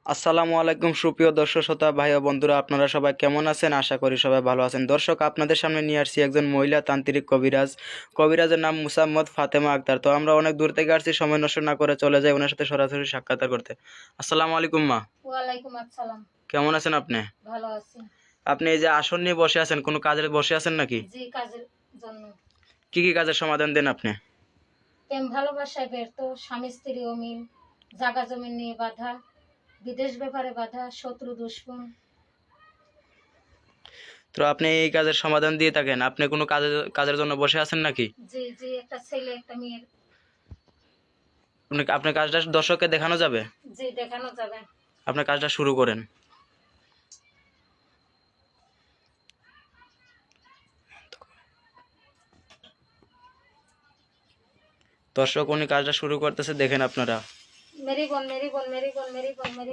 আসসালামু আলাইকুম সুপ্রিয় দর্শক শ্রোতা ভাই ও বন্ধুরা, আপনারা সবাই কেমন আছেন? আশা করি সবাই ভালো আছেন। দর্শক, আপনাদের সামনে নিয়ে আসছি একজন মহিলা তান্ত্রিক কবিরাজের নাম মুসাম্মদ ফাতেমা আক্তার। তো আমরা অনেক দূর থেকে আসছি, সময় নষ্ট না করে চলে যাই ওনার সাথে সরাসরি সাক্ষাৎকার করতে। আসসালামু আলাইকুম মা। ওয়ালাইকুম আসসালাম। কেমন আছেন আপনি? ভালো আছি। আপনি এই যে আসন নিয়ে বসে আছেন, কোনো কাজের বসে আছেন নাকি? জি, কাজের জন্য। কি কি কাজের সমাধান দেন আপনি? প্রেম ভালোবাসায় ব্যর্থ, স্বামী স্ত্রী অমিল, জাগা জমি নিয়ে বাধা, বিদেশ ব্যাপারে বাধা, শত্রু দুশ্মন। তো আপনি এই কাজের সমাধান দিয়ে থাকেন, আপনি কোনো কাজের কাজের জন্য বসে আছেন নাকি? জি জি, একটা ছেলে একটা মেয়ের। আপনার কাজটা দর্শককে দেখানো যাবে? জি, দেখানো যাবে। আপনার কাজটা শুরু করেন। দর্শক উনি কাজটা শুরু করতেছে, দেখেন আপনারা। মেরি বোন মেরি বোন মেরি বোন মেরি বোন মেরি